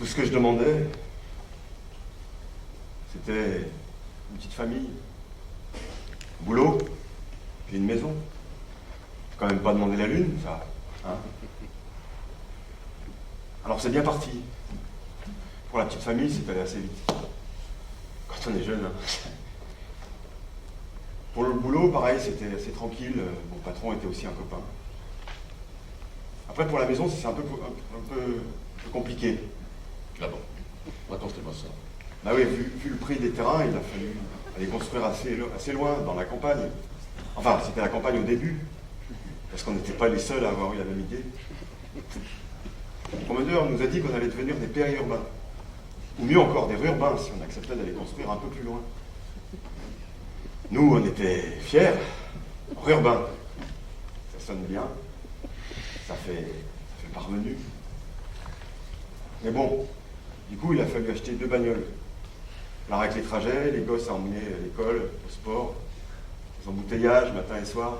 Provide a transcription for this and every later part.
Tout ce que je demandais, c'était une petite famille, un boulot, puis une maison. J'ai quand même pas demandé la lune, ça. Hein. Alors c'est bien parti. Pour la petite famille, c'est allé assez vite. Quand on est jeune, hein. Pour le boulot, pareil, c'était assez tranquille. Mon patron était aussi un copain. Après, pour la maison, c'est un peu compliqué. Ah bon? Racontez-moi ça. Bah oui, vu le prix des terrains, il a fallu aller construire assez loin, dans la campagne. Enfin, c'était la campagne au début, parce qu'on n'était pas les seuls à avoir eu la même idée. Le commandeur nous a dit qu'on allait devenir des périurbains. Ou mieux encore, des rurbains, si on acceptait d'aller construire un peu plus loin. Nous, on était fiers, rurbains. Ça sonne bien, ça fait parvenu. Mais bon, du coup, il a fallu acheter 2 bagnoles. Alors avec les trajets, les gosses à emmener à l'école, au sport, les embouteillages, matin et soir,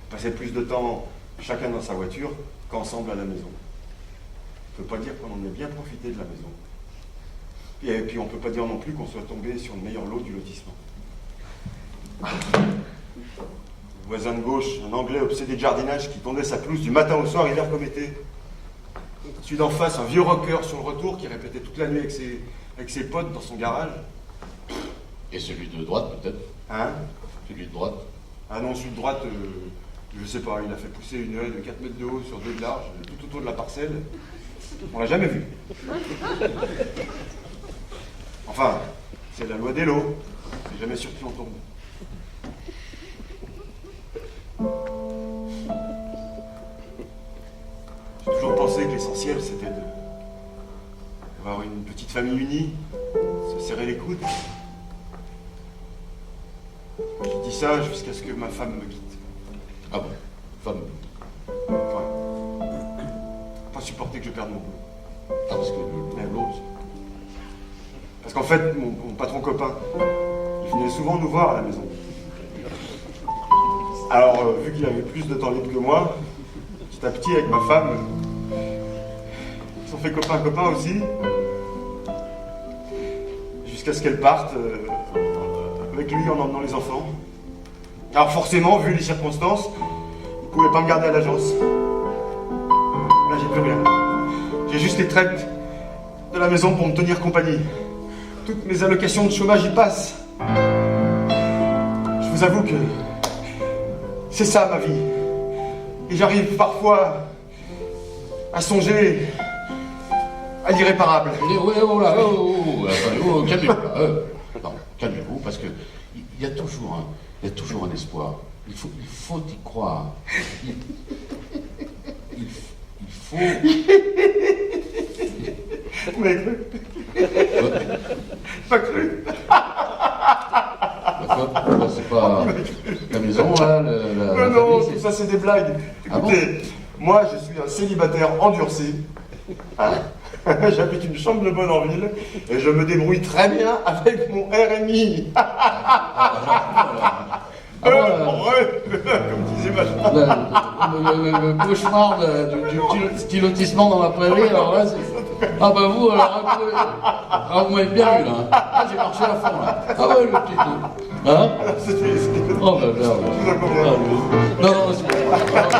on passait plus de temps chacun dans sa voiture qu'ensemble à la maison. On ne peut pas dire qu'on en ait bien profité de la maison. Et puis on ne peut pas dire non plus qu'on soit tombé sur le meilleur lot du lotissement. Le voisin de gauche, un Anglais obsédé de jardinage qui tondait sa pelouse du matin au soir, hiver comme été. Celui d'en face, un vieux rocker sur le retour qui répétait toute la nuit avec ses potes dans son garage. Et celui de droite, peut-être? Hein? Celui de droite? Ah non, celui de droite, je sais pas, il a fait pousser une haie de 4 mètres de haut sur 2 de large, tout autour de la parcelle. On l'a jamais vu. Enfin, c'est la loi des lots. C'est jamais sûr qui en tombe. J'ai toujours pensé que l'essentiel, c'était d'avoir une petite famille unie, se serrer les coudes. Je dis ça jusqu'à ce que ma femme me quitte. Ah bon? Femme? Ouais. Pas supporter que je perde mon boulot. Ah, parce que le boulot, Parce qu'en fait, mon patron copain, il venait souvent nous voir à la maison. Alors, vu qu'il avait plus de temps libre que moi, petit à petit, avec ma femme, ils se sont fait copain-copain aussi, jusqu'à ce qu'elle parte avec lui en emmenant les enfants. Alors forcément, vu les circonstances, il ne pouvait pas me garder à l'agence. Là, j'ai plus rien. J'ai juste les traites de la maison pour me tenir compagnie. Toutes mes allocations de chômage y passent. Je vous avoue que c'est ça ma vie. Et j'arrive parfois à songer à l'irréparable. Oui, oh là, calmez-vous là. Non, calmez-vous, parce que il y a toujours un espoir. Il faut y croire. Il faut... Mais pas cru. C'est pas la maison, là, la Non, famille, tout ça c'est des blagues. Ah bon? Écoutez, moi je suis un célibataire endurci. Hein. J'habite une chambre de bonne en ville et je me débrouille très bien avec mon RMI. Comme disait ma femme. le cauchemar du petit lotissement dans la prairie, alors là, c'est... Ah bah vous, alors, vous m'avez bien vu, là. Hein. Ah, j'ai marché à fond, là. Ah ouais, le petit tout. Hein? C'était... Oh bah merde. Je vous en conviens. Non, c'est pas...